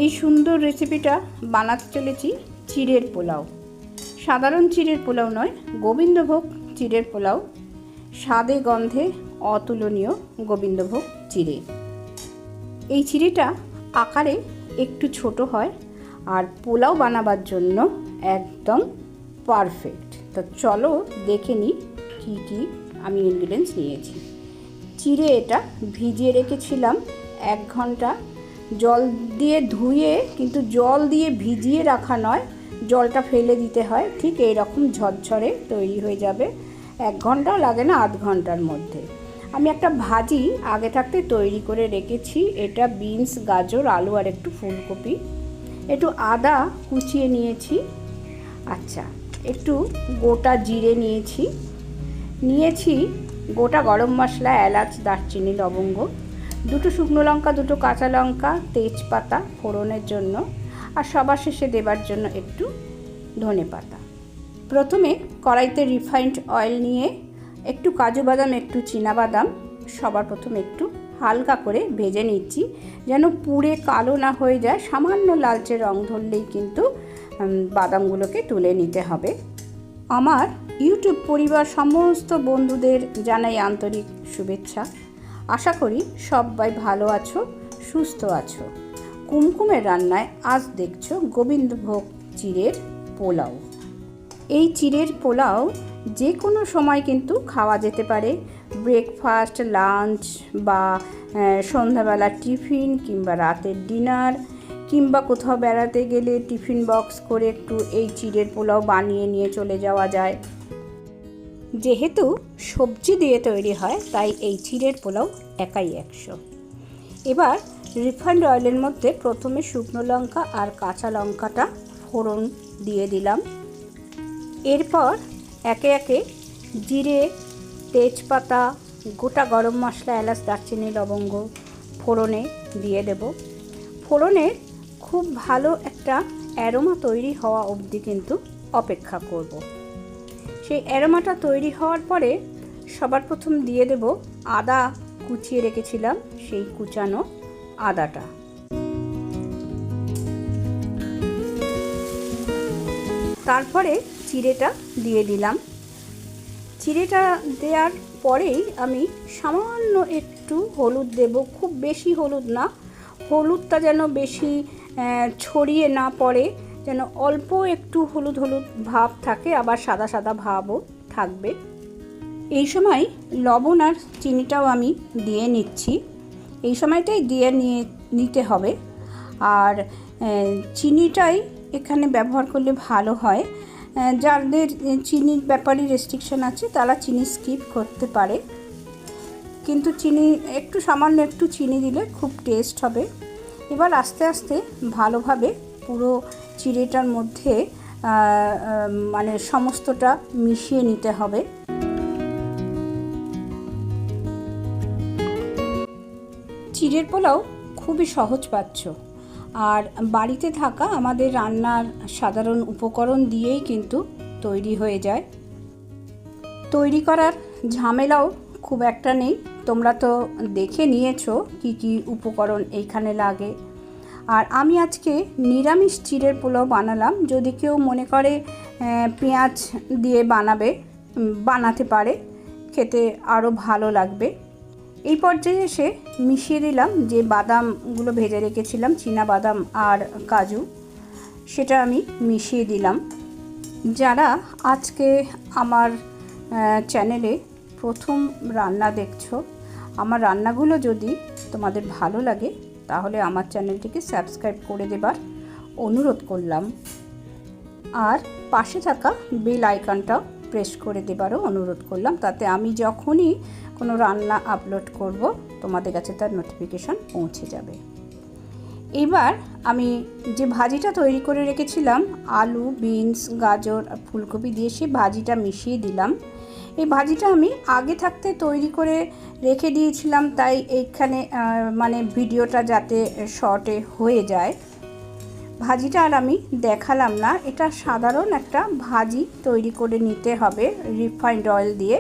এই সুন্দর রেসিপিটা বানাতে চলেছি চিড়ের পোলাও। সাধারণ চিড়ের পোলাও নয়, গোবিন্দভোগ চিড়ের পোলাও। স্বাদে গন্ধে অতুলনীয় গোবিন্দভোগ চিড়ে। এই চিড়েটা আকারে একটু ছোট হয় আর পোলাও বানাবার জন্য একদম পারফেক্ট। তো চলো দেখে নিই কী কী আমি ইনগ্রিডিয়েন্টস নিয়েছি। চিড়ে এটা ভিজিয়ে রেখেছিলাম 1 ঘন্টা জল দিয়ে ধুয়ে, কিন্তু জল দিয়ে ভিজিয়ে রাখা নয়, জলটা ফেলে দিতে হয়। ঠিক এই রকম ঝরঝরে তৈরি হয়ে যাবে। 1 ঘন্টাও লাগে না, আধ ঘন্টার মধ্যে। আমি একটা ভাজি আগে থাকতে তৈরি করে রেখেছি। এটা বিনস, গাজর, আলু আর একটু ফুলকপি। একটু আদা কুচিয়ে নিয়েছি। আচ্ছা, একটু গোটা জিরে নিয়েছি গোটা গরম মশলা, এলাচ, দারচিনি, লবঙ্গ, 2 শুকনো লঙ্কা, 2 কাঁচা লঙ্কা, তেজপাতা ফোড়নের জন্য, আর সবার শেষে দেবার জন্য একটু ধনেপাতা। প্রথমে কড়াইতে রিফাইন্ড অয়েল নিয়ে একটু কাজু বাদাম, একটু চীনাবাদাম সবার প্রথমে একটু হালকা করে ভেজে নিচ্ছি, যেন পুড়ে কালো না হয়ে যায়। সামান্য লালচে রং ধরলেই কিন্তু বাদামগুলোকে তুলে নিতে হবে। আমার ইউটিউব পরিবার সমস্ত বন্ধুদের জানাই আন্তরিক শুভেচ্ছা। আশা করি সবাই ভালো আছো, সুস্থ আছো। কুমকুমের রান্নায় আজ দেখছো গোবিন্দভোগ চিড়ের পোলাও। এই চিড়ের পোলাও যে কোনো সময় কিন্তু খাওয়া যেতে পারে। ব্রেকফাস্ট, লাঞ্চ বা সন্ধ্যাবেলা টিফিন, কিংবা রাতের ডিনার, কিংবা কোথাও বেড়াতে গেলে টিফিন বক্স করে একটু এই চিড়ের পোলাও বানিয়ে নিয়ে চলে যাওয়া যায়। যেহেতু সবজি দিয়ে তৈরি হয়, তাই এই চিড়ের পোলাও একাই 100। এবার রিফাইন্ড অয়েলের মধ্যে প্রথমে শুকনো লঙ্কা আর কাঁচা লঙ্কাটা ফোড়ন দিয়ে দিলাম। এরপর একে একে জিরে, তেজপাতা, গোটা গরম মশলা, এলাচ, দারচিনি, লবঙ্গ ফোড়নে দিয়ে দেব। ফোড়নের খুব ভালো একটা অ্যারোমা তৈরি হওয়া অবধি কিন্তু অপেক্ষা করব। সেই অ্যারোমাটা তৈরি হওয়ার পরে সবার প্রথম দিয়ে দেব আদা কুচিয়ে রেখেছিলাম, সেই কুচানো আদাটা। তারপরে চিড়েটা দিয়ে দিলাম। চিড়েটা দেওয়ার পরেই আমি সামান্য একটু হলুদ দেব, খুব বেশি হলুদ না। হলুদটা যেন বেশি ছড়িয়ে না পড়ে, যেন অল্প একটু হলুদ হলুদ ভাব থাকে, আবার সাদা সাদা ভাবও থাকবে। এই সময় লবণ আর চিনিটাও আমি দিয়ে নিচ্ছি। এই সময়টাই দিয়ে নিতে হবে। আর চিনিটাই এখানে ব্যবহার করলে ভালো হয়। যাদের চিনির ব্যাপারে রেস্ট্রিকশন আছে তারা চিনি স্কিপ করতে পারে, কিন্তু চিনি একটু সামান্য একটু চিনি দিলে খুব টেস্ট হবে। এবার আস্তে আস্তে ভালোভাবে পুরো চিড়েটার মধ্যে মানে সমস্তটা মিশিয়ে নিতে হবে। চিড়ের পোলাও খুবই সহজ পাচ্ছ, আর বাড়িতে থাকা আমাদের রান্নার সাধারণ উপকরণ দিয়েই কিন্তু তৈরি হয়ে যায়। তৈরি করার ঝামেলাও খুব একটা নেই। তোমরা তো দেখে নিয়েছো কি কি উপকরণ এইখানে লাগে। আর আমি আজকে নিরামিষ চিড়ের পোলাও বানালাম। যদি কেউ মনে করে পেঁয়াজ দিয়ে বানাতে পারে, খেতে আরও ভালো লাগবে। এই পর্যায়ে এসে মিশিয়ে দিলাম যে বাদামগুলো ভেজে রেখেছিলাম, চীনা বাদাম আর কাজু, সেটা আমি মিশিয়ে দিলাম। যারা আজকে আমার চ্যানেলে প্রথম রান্না দেখছো, আমার রান্নাগুলো যদি তোমাদের ভালো লাগে তাহলে আমার চ্যানেলটিকে সাবস্ক্রাইব করে দেবার অনুরোধ করলাম, আর পাশে থাকা বেল আইকনটাও প্রেস করে দেবারও অনুরোধ করলাম। তাতে আমি যখনই কোনো রান্না আপলোড করব তোমাদের কাছে তার নোটিফিকেশান পৌঁছে যাবে। এবার আমি যে ভাজিটা তৈরি করে রেখেছিলাম, আলু, বিনস, গাজর আর ফুলকপি দিয়ে সেই ভাজিটা মিশিয়ে দিলাম। এই ভাজিটা আমি আগে থাকতে তৈরি করে রেখে দিয়েছিলাম, তাই এইখানে মানে ভিডিওটা যাতে শর্টে হয়ে যায়, ভাজিটা আর আমি দেখালাম না। এটা সাধারণ একটা ভাজি তৈরি করে নিতে হবে রিফাইন্ড অয়েল দিয়ে।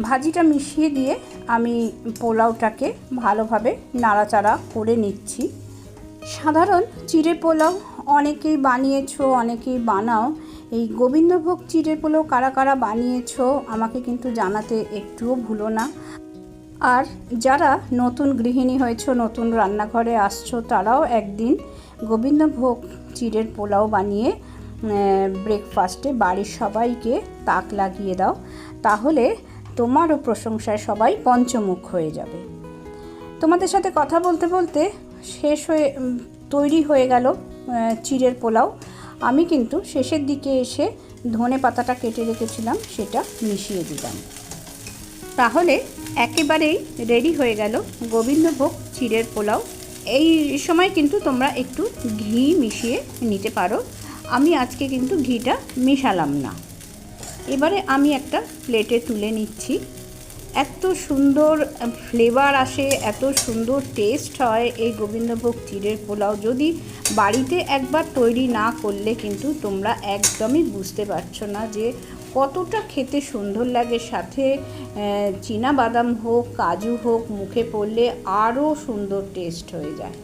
ভাজিটা মিশিয়ে দিয়ে আমি পোলাওটাকে ভালোভাবে নাড়াচাড়া করে নিচ্ছি। সাধারণ চিড়ে পোলাও অনেকেই বানিয়েছো, অনেকেই বানাও। এই গোবিন্দভোগ চিড়ে পোলাও কারা কারা বানিয়েছো আমাকে কিন্তু জানাতে একটুও ভুলো না। আর যারা নতুন গৃহিণী হয়েছো, নতুন রান্নাঘরে আসছো, তারাও একদিন গোবিন্দভোগ চিড়ের পোলাও বানিয়ে ব্রেকফাস্টে বাড়ির সবাইকে তাক লাগিয়ে দাও, তাহলে তোমারও প্রশংসায় সবাই পঞ্চমুখ হয়ে যাবে। তোমাদের সাথে কথা বলতে বলতে তৈরি হয়ে গেল চিড়ের পোলাও। আমি কিন্তু শেষের দিকে এসে ধনে পাতাটা কেটে রেখেছিলাম, সেটা মিশিয়ে দিলাম। তাহলে একেবারেই রেডি হয়ে গেল গোবিন্দভোগ চিড়ের পোলাও। এই সময় কিন্তু তোমরা একটু ঘি মিশিয়ে নিতে পারো, আমি আজকে কিন্তু ঘিটা মিশালাম না। এবারে আমি একটা প্লেটে তুলে নিচ্ছি। এত সুন্দর ফ্লেভার আসে, এত সুন্দর টেস্ট হয় এই গোবিন্দভোগ চিড়ের পোলাও। যদি বাড়িতে একবার তৈরি না করলে কিন্তু তোমরা একদমই বুঝতে পারছো না যে কতটা খেতে সুন্দর লাগে। সাথে চীনা বাদাম হোক, কাজু হোক, মুখে পড়লে আরও সুন্দর টেস্ট হয়ে যায়।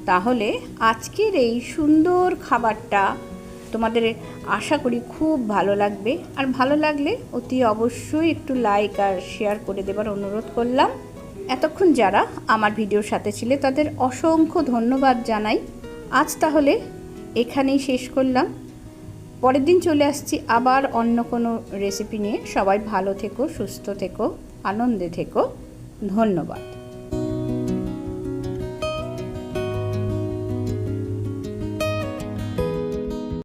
তাহলে আজকের এই সুন্দর খাবারটা তোমাদের আশা করি খুব ভালো লাগবে। আর ভালো লাগলে অতি অবশ্যই একটু লাইক আর শেয়ার করে দেবার অনুরোধ করলাম। এতক্ষণ যারা আমার ভিডিওর সাথে ছিলে তাদের অসংখ্য ধন্যবাদ জানাই। আজ তাহলে এখানেই শেষ করলাম। পরের দিন চলে আসছি আবার অন্য কোনো রেসিপি নিয়ে। সবাই ভালো থেকো, সুস্থ থেকো, আনন্দে থেকো। ধন্যবাদ।